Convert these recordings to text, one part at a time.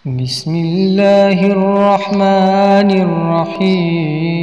بسم الله الرحمن الرحيم.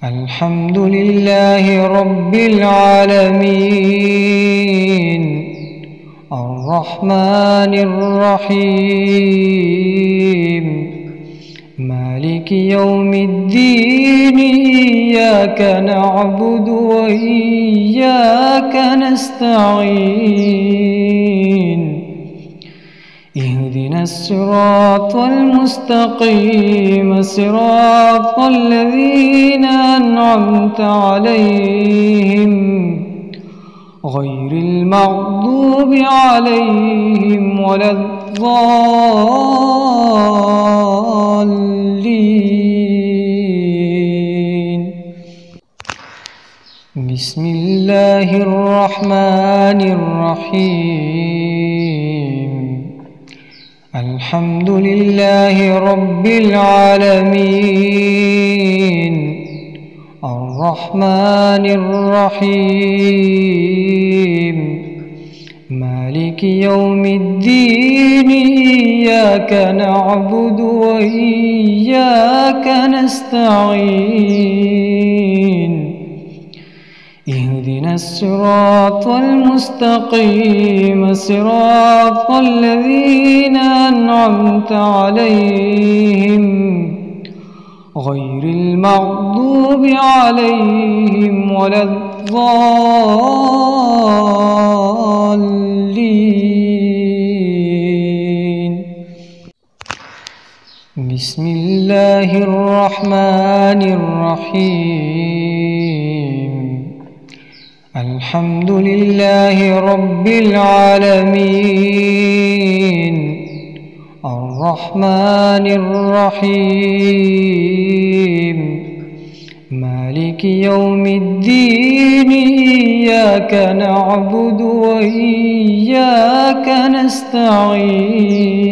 الحمد لله رب العالمين، الرحمن الرحيم، مالك يوم الدين. إياك نعبد وإياك نستعين. اهدنا الصراط المستقيم، صراط الذين أنعمت عليهم غير المغضوب عليهم ولا الضالين. بسم الله الرحمن الرحيم. الحمد لله رب العالمين، الرحمن الرحيم، مالك يوم الدين. إياك نعبد وإياك نستعين. اهدنا الصراط المستقيم، صراط الذين أنعمت عليهم غير المغضوب عليهم ولا الضالين. بسم الله الرحمن الرحيم. الحمد لله رب العالمين، الرحمن الرحيم، مالك يوم الدين. إياك نعبد وإياك نستعين.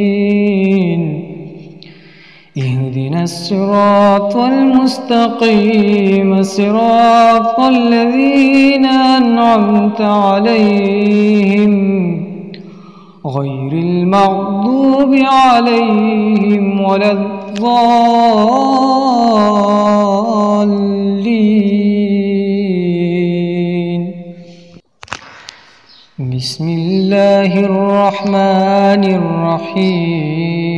اهدنا الصراط المستقيم، صراط الذين أنعمت عليهم غير المغضوب عليهم ولا الضالين. بسم الله الرحمن الرحيم.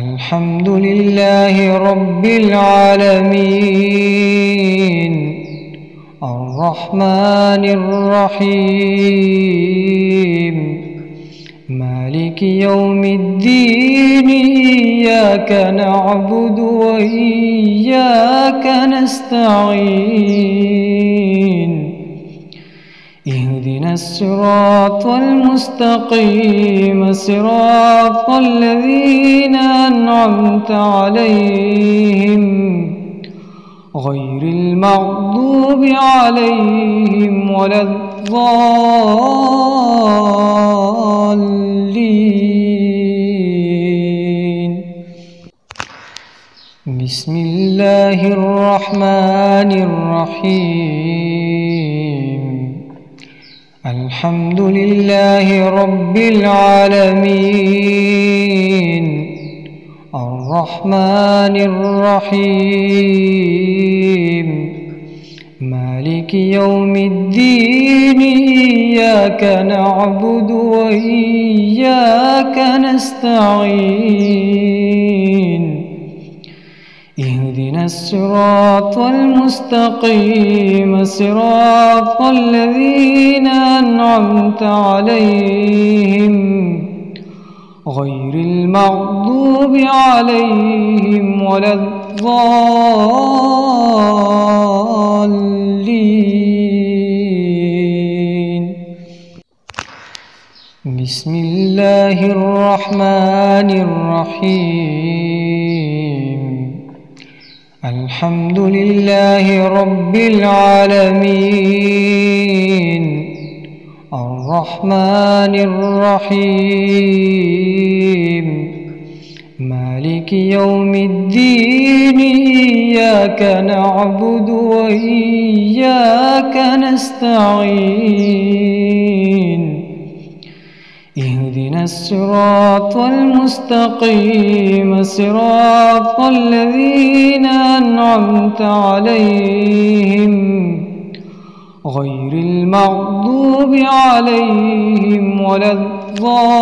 الحمد لله رب العالمين، الرحمن الرحيم، مالك يوم الدين. إياك نعبد وإياك نستعين. اهدنا الصراط المستقيم، صراط الذين أنعمت عليهم غير المغضوب عليهم ولا الضالين. بسم الله الرحمن الرحيم. الحمد لله رب العالمين، الرحمن الرحيم، مالك يوم الدين. إياك نعبد وإياك نستعين. اهدنا الصراط المستقيم، صراط الذين أنعمت عليهم غير المغضوب عليهم ولا الضالين. بسم الله الرحمن الرحيم. الحمد لله رب العالمين، الرحمن الرحيم، مالك يوم الدين. إياك نعبد وإياك نستعين. الصراط المستقيم صراط الذين أنعمت عليهم غير المغضوب عليهم ولا الضالين.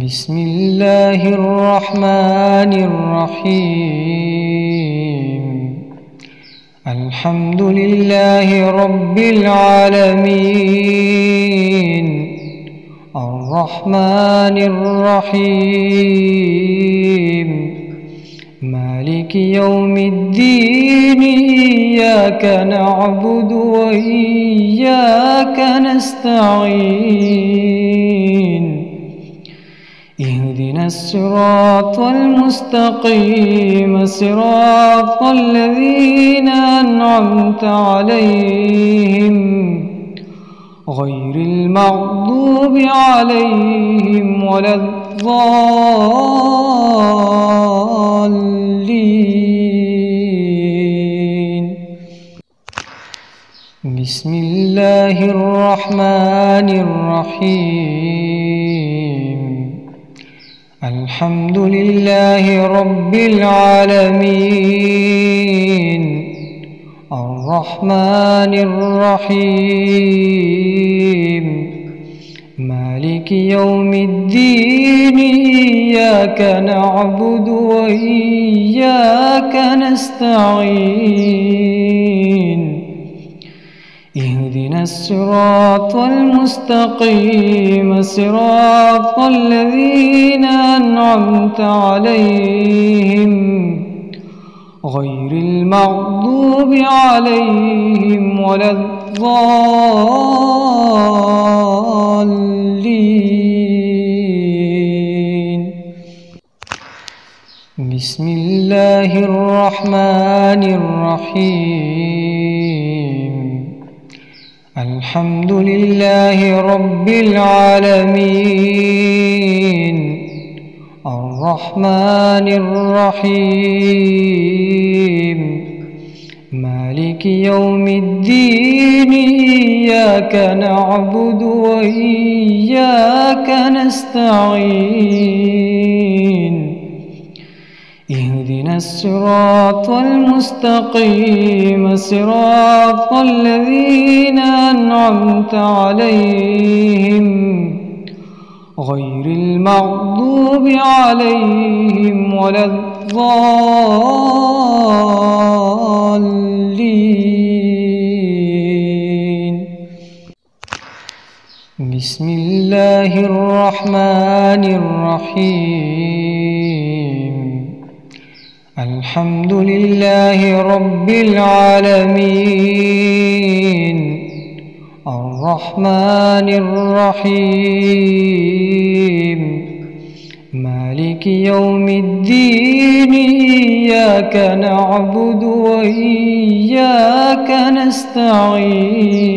بسم الله الرحمن الرحيم. الحمد لله رب العالمين الرحمن الرحيم مالك يوم الدين إياك نعبد وإياك نستعين اهدنا الصراط المستقيم صراط الذين أنعمت عليهم غير المغضوب عليهم ولا الضالين. بسم الله الرحمن الرحيم. الحمد لله رب العالمين الرحمن الرحيم مالك يوم الدين إياك نعبد وإياك نستعين اهدنا الصراط المستقيم صراط الذين أنعمت عليهم غير المغضوب عليهم ولا الضالين. بسم الله الرحمن الرحيم. الحمد لله رب العالمين الرحمن الرحيم مالك يوم الدين إياك نعبد وإياك نستعين اهدنا الصراط المستقيم صراط الذين أنعمت عليهم غير المغضوب عليهم ولا الضالين. بسم الله الرحمن الرحيم. الحمد لله رب العالمين الرحمن الرحيم مالك يوم الدين إياك نعبد وإياك نستعين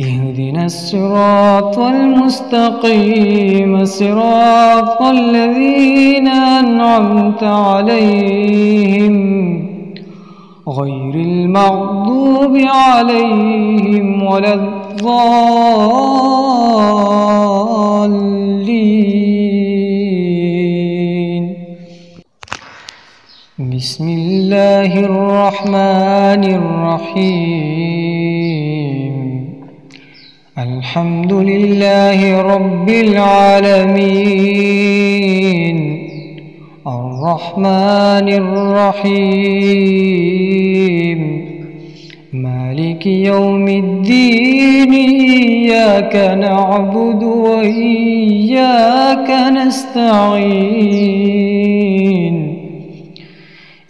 اهدنا الصراط المستقيم صراط الذين أنعمت عليهم غير المغضوب عليهم ولا الضالين. بسم الله الرحمن الرحيم. الحمد لله رب العالمين الرحمن الرحيم مالك يوم الدين إياك نعبد وإياك نستعين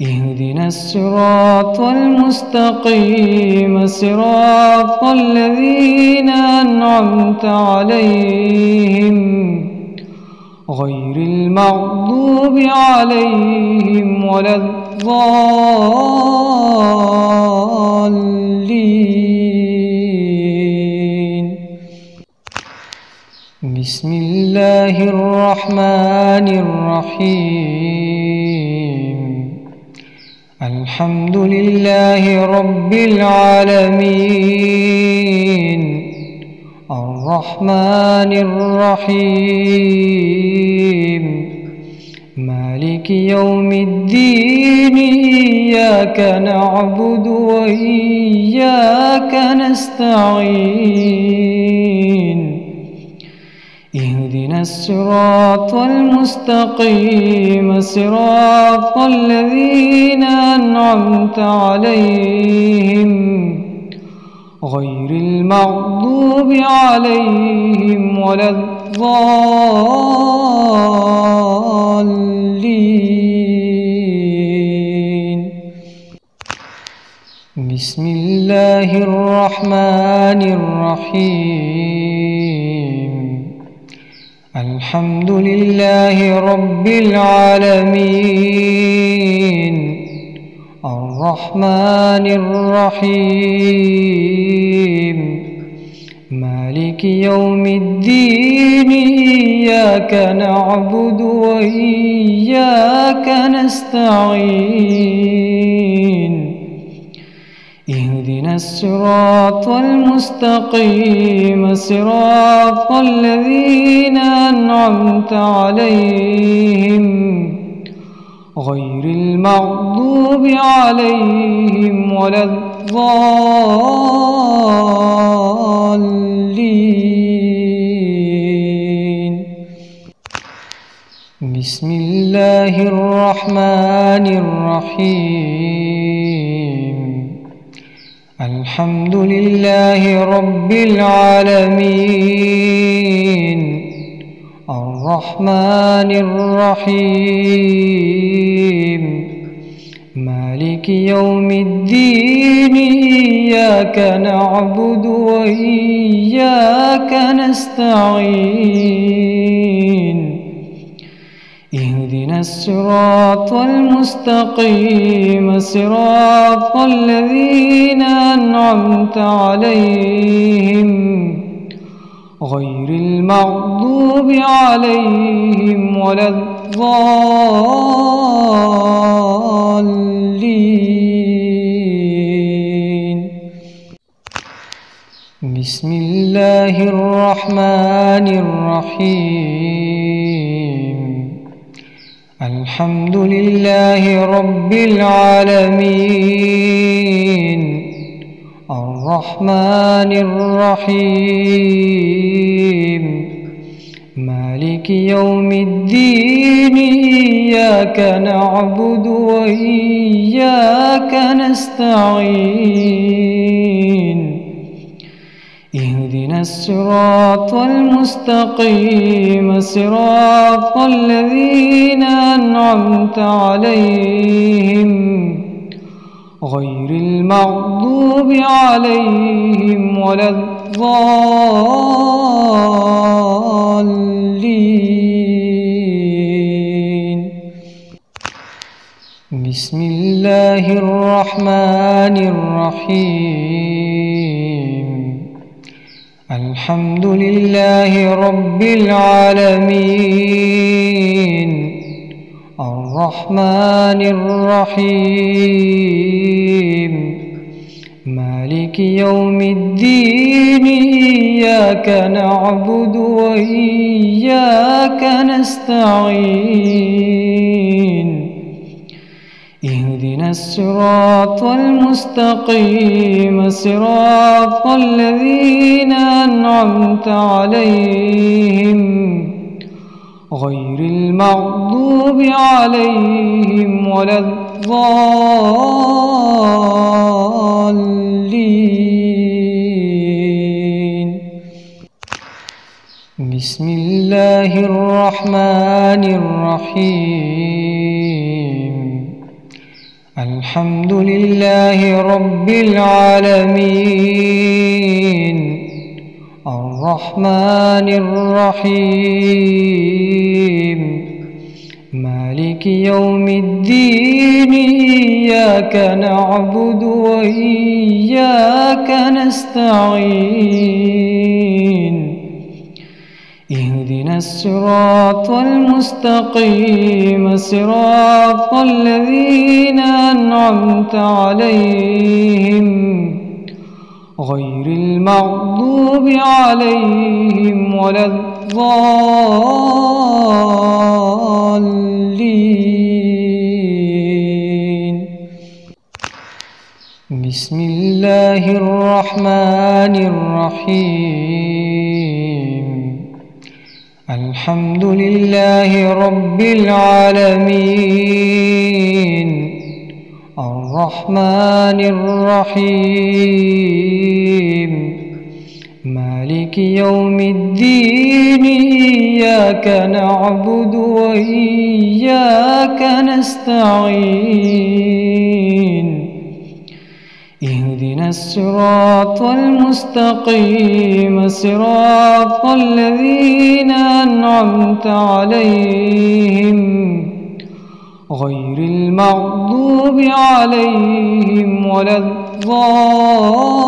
اهدنا الصراط المستقيم صراط الذين أنعمت عليهم غير المغضوب عليهم ولا الضالين. بسم الله الرحمن الرحيم. الحمد لله رب العالمين الرحمن الرحيم مالك يوم الدين إياك نعبد وإياك نستعين اهدنا الصراط المستقيم صراط الذين أنعمت عليهم غير المغضوب عليهم ولا الضالين. بسم الله الرحمن الرحيم الحمد لله رب العالمين الرحمن الرحيم مالك يوم الدين إياك نعبد وإياك نستعين اهدنا الصراط المستقيم صراط الذين أنعمت عليهم غير المغضوب عليهم ولا الضالين. بسم الله الرحمن الرحيم الحمد لله رب العالمين الرحمن الرحيم مالك يوم الدين إياك نعبد وإياك نستعين اهدنا الصراط المستقيم صراط الذين أنعمت عليهم غير المغضوب عليهم ولا الضالين. بسم الله الرحمن الرحيم الحمد لله رب العالمين الرحمن الرحيم مالك يوم الدين إياك نعبد وإياك نستعين اهدنا الصراط المستقيم صراط الذين أنعمت عليهم غير المغضوب عليهم ولا الضالين. بسم الله الرحمن الرحيم الحمد لله رب العالمين الرحمن الرحيم مالك يوم الدين إياك نعبد وإياك نستعين اهدنا الصراط المستقيم صراط الذين أنعمت عليهم غير المغضوب عليهم ولا الضالين. بسم الله الرحمن الرحيم الحمد لله رب العالمين الرحمن الرحيم مالك يوم الدين إياك نعبد وإياك نستعين اهدنا الصراط المستقيم صراط الذين أنعمت عليهم غير المغضوب عليهم ولا الضالين. بسم الله الرحمن الرحيم. الحمد لله رب العالمين الرحمن الرحيم مالك يوم الدين إياك نعبد وإياك نستعين اهدنا الصراط المستقيم صراط الذين أنعمت عليهم غير المغضوب عليهم ولا الضالين.